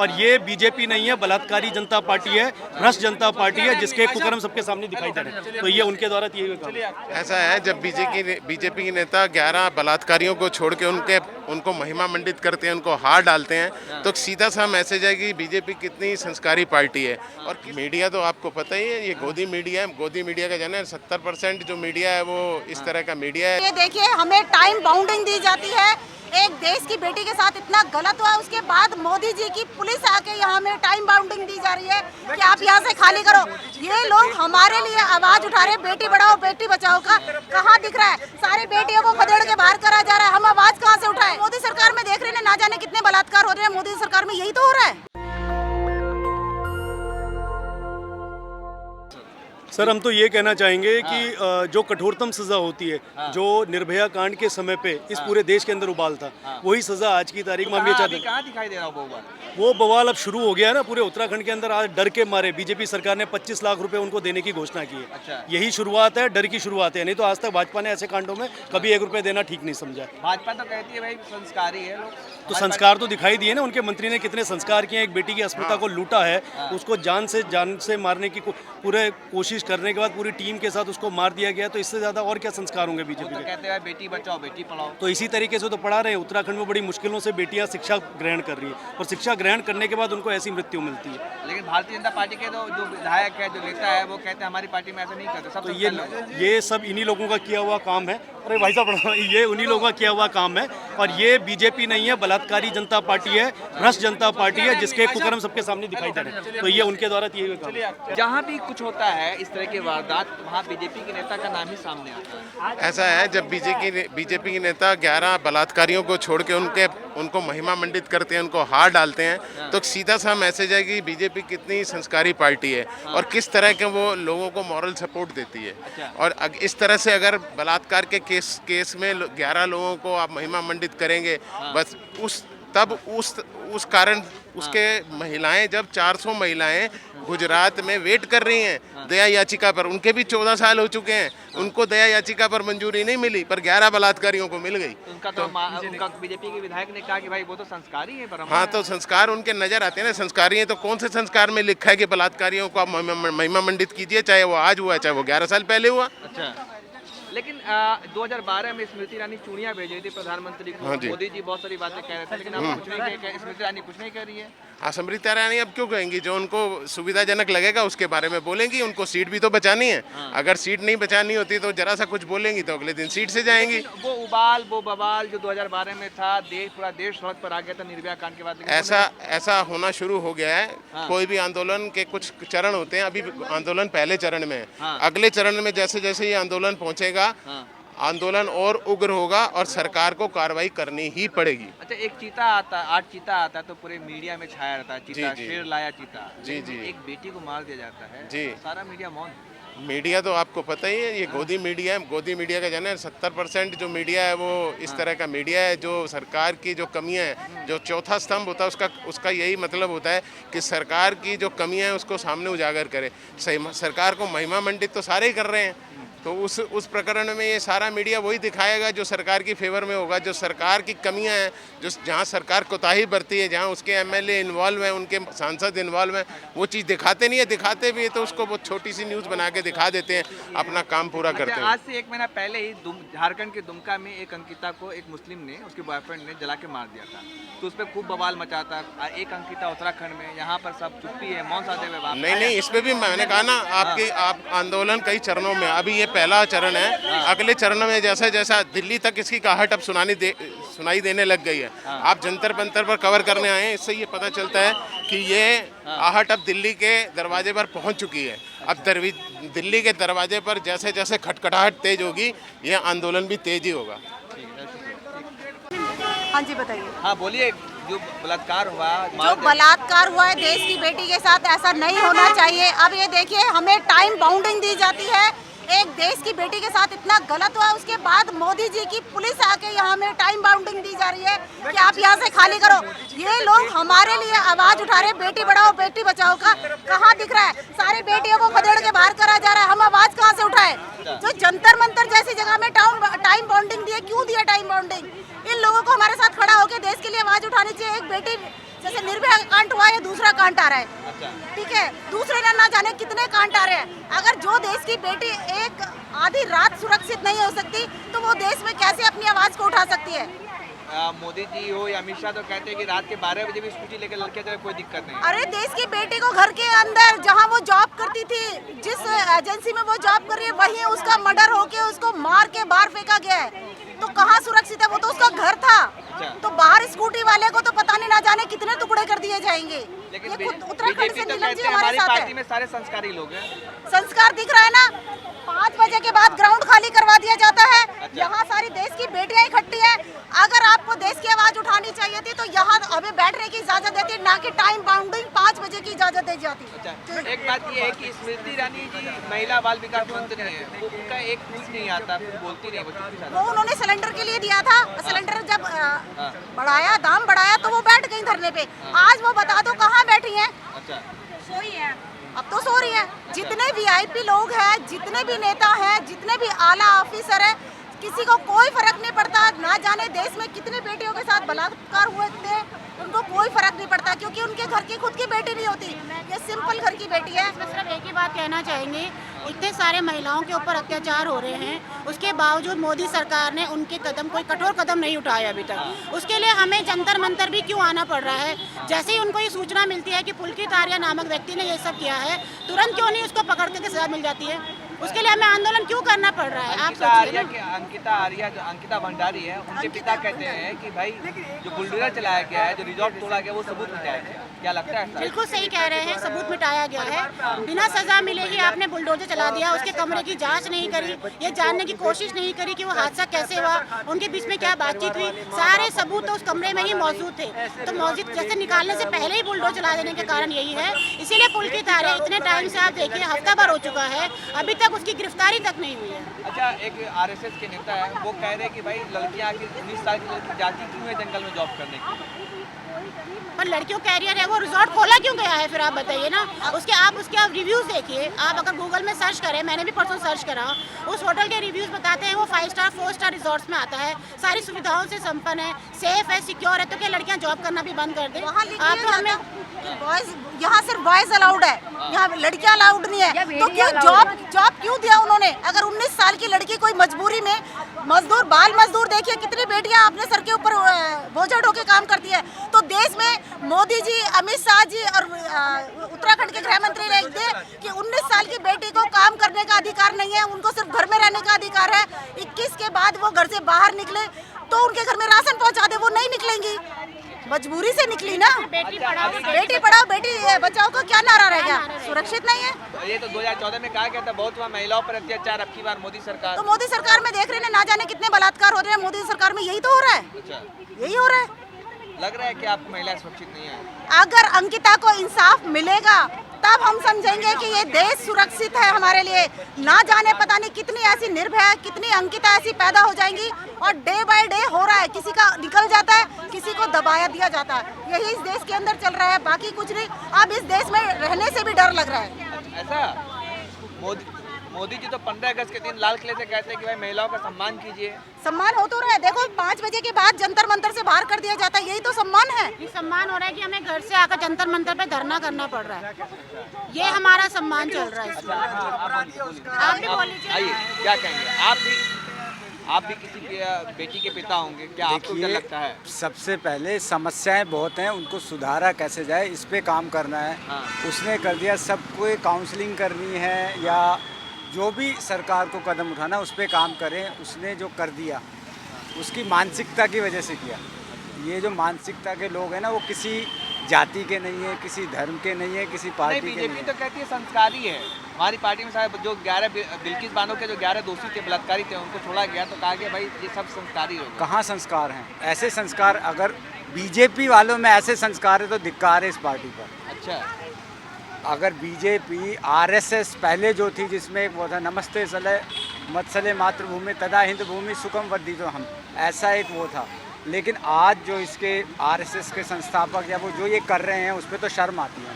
और ये बीजेपी नहीं है, बलात्कारी जनता पार्टी है, भ्रष्ट जनता पार्टी है, जिसके कुकर्म सबके सामने दिखाई दे रहे हैं। तो ये उनके द्वारा किए हुए काम। ऐसा है, जब बीजेपी के नेता 11 बलात्कारियों को छोड़ के उनको महिमा मंडित करते हैं, उनको हार डालते हैं, तो सीधा सा मैसेज है कि बीजेपी कितनी संस्कारी पार्टी है। और मीडिया तो आपको पता ही है, ये गोदी मीडिया है। गोदी मीडिया का जाना 70% जो मीडिया है वो इस तरह का मीडिया है। ये देखिए, हमें टाइम बाउंडिंग दी जाती है। एक देश की बेटी के साथ इतना गलत हुआ, उसके बाद मोदी जी की पुलिस आके यहाँ हमें टाइम बाउंडिंग दी जा रही है कि आप यहाँ से खाली करो। ये लोग हमारे लिए आवाज उठा रहे, बेटी बढ़ाओ बेटी बचाओ का कहाँ दिख रहा है? सारी बेटियों को खदेड़ के बाहर करा जा रहा है, हम आवाज कहाँ से उठाएं? मोदी सरकार में देख रहे हैं ना जाने कितने बलात्कार हो रहे हैं, मोदी सरकार में यही तो हो रहा है। सर, हम तो ये कहना चाहेंगे कि जो कठोरतम सजा होती है, जो निर्भया कांड के समय पे इस पूरे देश के अंदर उबाल था, वही सजा आज की तारीख में हम ये चाहते हैं। कहाँ दिखाई दे रहा है वो बवाल अब शुरू हो गया है ना पूरे उत्तराखंड के अंदर। आज डर के मारे बीजेपी सरकार ने 25 लाख रुपए उनको देने की घोषणा की है। अच्छा। यही शुरुआत है, डर की शुरुआत है। नहीं तो आज तक भाजपा ने ऐसे कांडों में कभी 1 रुपए देना ठीक नहीं समझा। भाजपा तो कहती है भाई संस्कारी है लोग, तो संस्कार तो दिखाई दिए ना, उनके मंत्री ने कितने संस्कार किए। एक बेटी की अस्मिता को लूटा है, उसको जान से मारने की पूरे कोशिश करने के बाद पूरी टीम के साथ उसको मार दिया गया। तो इससे ज्यादा और क्या संस्कार होंगे बीजेपी तो के? कहते हैं बेटी बचाओ बेटी पढ़ाओ। तो इसी तरीके से तो पढ़ा रहे हैं। उत्तराखंड में बड़ी मुश्किलों से बेटियां शिक्षा ग्रहण कर रही है, और शिक्षा ग्रहण करने के बाद उनको ऐसी मृत्यु मिलती है। लेकिन भारतीय जनता पार्टी के तो जो विधायक है, जो नेता है, वो कहते हैं हमारी पार्टी में ऐसा नहीं करते सब। तो ये सब इन्हीं लोगों का किया हुआ काम है। अरे भाई साहब, ये उन्हीं लोगों का किया हुआ काम है। और ये बीजेपी नहीं है, बलात्कारी जनता पार्टी है, भ्रष्ट जनता पार्टी है, जिसके कुकर्म सबके सामने दिखाई दे रहे हैं। तो ये उनके द्वारा किए हुए काम है। जहाँ भी कुछ होता है इस तरह की वारदात, वहाँ बीजेपी के नेता का नाम ही सामने आता है। ऐसा है, जब बीजेपी के नेता 11 बलात्कारियों को छोड़ के उनको महिमा मंडित करते हैं, उनको हार डालते हैं, तो सीधा सा मैसेज है कि बीजेपी कितनी संस्कारी पार्टी है और किस तरह के वो लोगों को मॉरल सपोर्ट देती है। और इस तरह से अगर बलात्कार के केस में 11 लोगों को आप महिमा मंडित करेंगे, बस उस कारण उसके महिलाएं, जब 400 महिलाएं गुजरात में वेट कर रही हैं दया याचिका पर, उनके भी 14 साल हो चुके हैं, उनको दया याचिका पर मंजूरी नहीं मिली, पर 11 बलात्कारियों को मिल गई। उनका बीजेपी के विधायक ने कहा कि भाई वो तो संस्कारी है। पर हाँ, तो संस्कार उनके नजर आते हैं ना, संस्कारी हैं। तो कौन से संस्कार में लिखा है कि बलात्कारियों को आप महिमा मंडित कीजिए, चाहे वो आज हुआ चाहे वो 11 साल पहले हुआ। अच्छा, लेकिन 2012 में स्मृति ईरानी चूड़ियां भेज रही थी प्रधानमंत्री को। मोदी जी बहुत सारी बातें कह रहे थे, लेकिन अब कुछ नहीं कह, स्मृति ईरानी कुछ नहीं कर रही है। हाँ, स्मृति ईरानी अब क्यों कहेंगी? जो उनको सुविधाजनक लगेगा उसके बारे में बोलेंगी। उनको सीट भी तो बचानी है। अगर सीट नहीं बचानी होती तो जरा सा कुछ बोलेंगी तो अगले दिन सीट से जाएंगी। वो बवाल जो 2012 में था, पूरा देश सड़क पर आ गया था निर्भया कांड के बाद। ऐसा होना शुरू हो गया है। कोई भी आंदोलन के कुछ चरण होते हैं। अभी आंदोलन पहले चरण में है। अगले चरण में जैसे जैसे ये आंदोलन पहुंचेगा, आंदोलन और उग्र होगा और सरकार को कार्रवाई करनी ही पड़ेगी। अच्छा, एक चीता आता, 8 चीता आता है तो पूरे मीडिया में छाया रहता है, चीता शेर लाया चीता। जी, एक बेटी को मार दिया जाता है जी, सारा मीडिया मौन। मीडिया तो आपको पता ही है, ये गोदी मीडिया है। गोदी मीडिया का जाना 70% जो मीडिया है वो इस तरह का मीडिया है जो सरकार की जो कमियां हैं, जो चौथा स्तंभ होता है उसका यही मतलब होता है कि सरकार की जो कमियां हैं उसको सामने उजागर करे। सरकार को महिमा मंडित तो सारे ही कर रहे हैं, तो उस प्रकरण में ये सारा मीडिया वही दिखाएगा जो सरकार की फेवर में होगा, जो सरकार की कमियां हैं, जो जहां सरकार कोताही बरती है, जहां उसके एमएलए इन्वॉल्व हैं, उनके सांसद इन्वॉल्व हैं, वो चीज़ दिखाते नहीं है। दिखाते भी है तो उसको बहुत छोटी सी न्यूज़ बना के दिखा देते हैं, अपना काम पूरा करते हैं। आज से 1 महीना पहले ही झारखंड के दुमका में एक अंकिता को एक मुस्लिम ने, उसके बॉयफ्रेंड ने जला के मार दिया था, तो उस पर खूब बवाल मचा था। एक अंकिता उत्तराखंड में, यहाँ पर सब चुप्पी है, मौन साधे हुए। नहीं, इस पर भी मैंने कहा ना, आप आंदोलन कई चरणों में, अभी ये पहला चरण है। अगले चरण में जैसा जैसा दिल्ली तक इसकी आहट अब सुनाई देने लग गई है। आप जंतर मंतर पर कवर करने आए हैं, इससे ये पता चलता है कि ये आहट अब दिल्ली के दरवाजे पर पहुंच चुकी है। अब दिल्ली के दरवाजे पर जैसे जैसे खटखटाहट तेज होगी, ये आंदोलन भी तेज ही होगा। हाँ जी, बताइए। हाँ बोलिए। जो बलात्कार हुआ है देश की बेटी के साथ, ऐसा नहीं होना चाहिए। अब ये देखिए, हमें टाइम बाउंडिंग दी जाती है। एक देश की बेटी के साथ इतना गलत हुआ, उसके बाद मोदी जी की पुलिस आके यहाँ हमें टाइम बाउंडिंग दी जा रही है कि आप यहाँ से खाली करो। ये लोग हमारे लिए आवाज उठा रहे, बेटी बढ़ाओ बेटी बचाओ का कहाँ दिख रहा है? सारी बेटियों को खदेड़ के बाहर करा जा रहा है, हम आवाज कहाँ से उठाएं? जो जंतर मंतर जैसी जगह में टाइम बाउंडिंग दिए, क्यों दिया टाइम बाउंडिंग? इन लोगों को हमारे साथ खड़ा होकर देश के लिए आवाज उठानी चाहिए। एक बेटी जैसे निर्भया कांड हुआ, ये दूसरा कांड आ रहा है। अच्छा, ठीक है, दूसरे ना जाने कितने कांड आ रहे हैं। अगर जो देश की बेटी एक आधी रात सुरक्षित नहीं हो सकती तो वो देश में कैसे अपनी आवाज को उठा सकती है? मोदी जी हो या अमित शाह तो कहते हैं कि रात के 12 बजे भी स्कूटी लेकर लड़कियां जाए, कोई दिक्कत नहीं है। अरे देश की बेटी को घर के अंदर जहां वो जॉब करती थी, जिस एजेंसी में वो जॉब कर रही है, वहीं उसका मर्डर होके उसको मार के बाहर फेंका गया है। तो कहाँ सुरक्षित है? वो तो उसका घर था। तो बाहर स्कूटी वाले को तो पता नहीं ना जाने कितने टुकड़े कर दिए जाएंगे। लेकिन ये खुद उत्तराखंड से तो नीलम जी कहते हैं हमारे हमारी साथ पार्टी है। में सारे संस्कारी लोग हैं। संस्कार दिख रहा है ना, 5 बजे के बाद ग्राउंड खाली करवा दिया जाता है। यहाँ सारी देश की बेटियां इकट्ठी है। अगर आपको देश की आवाज उठानी चाहिए थी तो यहाँ हमें बैठने की इजाजत देती, ना कि टाइम बाउंडिंग 5 बजे की इजाजत दी जाती। अच्छा, एक बात ये है कि स्मृति ईरानी जी महिला बाल विकास मंत्री है, उनका एक ट्वीट नहीं आता, कुछ बोलती नहीं, वो चुप्पी साथ। वो उन्होंने सिलेंडर के लिए दिया था। सिलेंडर जब बढ़ाया, दाम बढ़ाया तो वो बैठ गई धरने पे। आज वो बता दो कहाँ बैठी हैं? अच्छा, सोई है। अब तो सो रही है। जितने वीआईपी लोग हैं, जितने भी नेता हैं, जितने भी आला ऑफिसर हैं, किसी को कोई फर्क नहीं पड़ता। ना जाने देश में कितनी बेटियों के साथ बलात्कार हुए थे, उनको कोई फर्क नहीं पड़ता, क्योंकि उनके घर की खुद की बेटी नहीं होती, ये सिंपल घर की बेटी है। इसमें सिर्फ एक ही बात कहना चाहेंगे, इतने सारे महिलाओं के ऊपर अत्याचार हो रहे हैं, उसके बावजूद मोदी सरकार ने उनके कदम, कोई कठोर कदम नहीं उठाया अभी तक। उसके लिए हमें जंतर मंतर भी क्यों आना पड़ रहा है? जैसे ही उनको ये सूचना मिलती है कि पुलकित आर्या नामक व्यक्ति ने ये सब किया है, तुरंत क्यों नहीं उसको पकड़ के सजा मिल जाती है? उसके लिए हमें आंदोलन क्यों करना पड़ रहा है? आप सोचिए ना। अंकिता भंडारी है, उनके पिता कहते हैं कि भाई जो बुलडोजर चलाया गया है, जो रिजॉर्ट तोड़ा गया, वो सबूत मिटाया गया। क्या लगता है? बिल्कुल सही कह रहे हैं, सबूत मिटाया गया है। बिना सजा मिले ही आपने बुलडोजर चला दिया, उसके कमरे की जांच नहीं करी, ये जानने की कोशिश नहीं करी कि वो हादसा कैसे हुआ, उनके बीच में क्या बातचीत हुई। सारे सबूत तो उस कमरे में ही मौजूद थे। तो मौजूद जैसे निकालने से पहले ही बुलडोजर चला देने के कारण यही है। इसीलिए पुलकित आर्या इतने टाइम से, आप देखिए हफ्ता भर हो चुका है, अभी तक उसकी गिरफ्तारी तक नहीं हुई है। अच्छा, एक आरएसएस के नेता है, वो कह रहे हैं कि भाई लड़कियां आखिर 19 साल की लड़की जाती क्यों है जंगल में जॉब करने के लिए? पर लड़कियों कैरियर है, वो रिजॉर्ट खोला क्यों गया है फिर आप बताइए ना। उसके आप रिव्यूज देखिए, आप अगर गूगल में सर्च करें, मैंने भी परसों सर्च करा, उस होटल के रिव्यूज बताते हैं वो 5 स्टार 4 स्टार रिजॉर्ट्स में आता है, सारी सुविधाओं से संपन्न है, सेफ है, सिक्योर है। तो क्या लड़कियां जॉब करना भी बंद कर दें? आप तो हमें बॉयज, यहाँ सिर्फ बॉयज अलाउड है, यहाँ लड़कियां अलाउड नहीं है। तो क्यों जॉब क्यों दिया उन्होंने? अगर 19 साल की लड़की कोई मजबूरी में मजदूर, बाल मजदूर, देखिए कितनी बेटियां अपने सर के ऊपर बोझा ढोके काम करती है। तो देश में मोदी जी, अमित शाह जी और उत्तराखंड के गृह मंत्री ने लिख दिए कि 19 साल की बेटी को काम करने का अधिकार नहीं है, उनको सिर्फ घर में रहने का अधिकार है। 21 के बाद वो घर से बाहर निकले तो उनके घर में राशन पहुंचा दे, वो नहीं निकलेंगी, मजबूरी से निकली ना। बेटी पढ़ाओ बेटी बचाओ का क्या नारा रहेगा? सुरक्षित नहीं है। तो ये तो 2014 में कहा गया था बहुत हुआ महिलाओं पर अत्याचार, अब की बार मोदी सरकार। तो मोदी सरकार में देख रहे हैं ना जाने कितने बलात्कार हो रहे हैं। मोदी सरकार में यही तो हो रहा है, अच्छा, यही हो रहा है। लग रहा है कि आपको महिलाएं सुरक्षित नहीं है। अगर अंकिता को इंसाफ मिलेगा तब हम समझेंगे कि ये देश सुरक्षित है हमारे लिए। ना जाने पता नहीं कितनी ऐसी निर्भया, कितनी अंकिता ऐसी पैदा हो जाएंगी, और डे बाय डे हो रहा है। किसी का निकल जाता है, किसी को दबाया दिया जाता है। यही इस देश के अंदर चल रहा है, बाकी कुछ नहीं। अब इस देश में रहने से भी डर लग रहा है। ऐसा मोदी जी तो 15 अगस्त के दिन लाल किले से कहते हैं कि भाई महिलाओं का सम्मान कीजिए। सम्मान हो तो रहा है, देखो 5 बजे के बाद जंतर मंतर से बाहर कर दिया जाता है, यही तो सम्मान है। ये सम्मान हो रहा है कि हमें घर से आकर जंतर मंतर पे धरना करना पड़ रहा है, ये हमारा सम्मान चल रहा है इसमें। आप भी बोल लीजिए। आइए, क्या कहेंगे? आप भी किसी बेटी के पिता होंगे, क्या आपको क्या लगता है? सबसे पहले समस्याएं बहुत हैं, उनको सुधारा कैसे जाए इस पे काम करना है। हाँ। उसने कर दिया, सबको काउंसलिंग करनी है या जो भी सरकार को कदम उठाना उस पे काम करें। उसने जो कर दिया उसकी मानसिकता की वजह से किया। ये जो मानसिकता के लोग हैं ना, वो किसी जाति के नहीं है, किसी धर्म के नहीं है, किसी पार्टी के नहीं बीजेपी है। तो कहती है संस्कारी है। हमारी पार्टी में साहब जो 11 बिल्किस बानो के जो 11 दोषी थे, बलात्कारी थे, उनको छोड़ा गया तो कहा गया भाई ये सब संस्कारी लोग। कहाँ संस्कार हैं? ऐसे संस्कार अगर बीजेपी वालों में ऐसे संस्कार है तो धिक्कार है इस पार्टी पर। अच्छा, अगर बीजेपी आरएसएस पहले जो थी, जिसमें वो था नमस्ते सले मत्सले मातृभूमि तदा हिंद भूमि सुखम वर्धी, तो हम ऐसा एक वो था। लेकिन आज जो इसके आरएसएस के संस्थापक या वो जो ये कर रहे हैं उस पर तो शर्म आती है।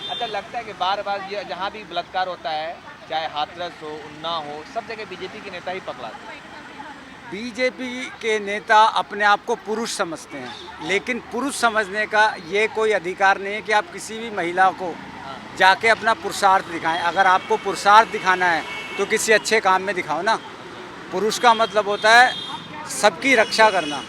अच्छा, लगता है कि बार बार ये जहाँ भी बलात्कार होता है, चाहे हाथरस हो, उन्ना हो, सब जगह बीजेपी के नेता ही पकड़ाते हैं। बीजेपी के नेता अपने आप को पुरुष समझते हैं, लेकिन पुरुष समझने का ये कोई अधिकार नहीं है कि आप किसी भी महिला को जाके अपना पुरुषार्थ दिखाएं। अगर आपको पुरुषार्थ दिखाना है तो किसी अच्छे काम में दिखाओ ना। पुरुष का मतलब होता है सबकी रक्षा करना,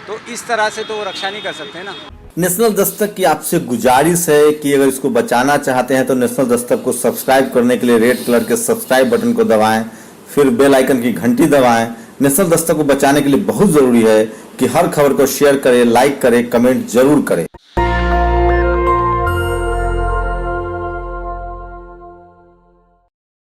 तो इस तरह से तो वो रक्षा नहीं कर सकते ना। नेशनल दस्तक की आपसे गुजारिश है कि अगर इसको बचाना चाहते हैं तो नेशनल दस्तक को सब्सक्राइब करने के लिए रेड कलर के सब्सक्राइब बटन को दबाएं, फिर बेल आइकन की घंटी दबाएं। नेशनल दस्तक को बचाने के लिए बहुत जरूरी है कि हर खबर को शेयर करें, लाइक करें, कमेंट जरूर करें।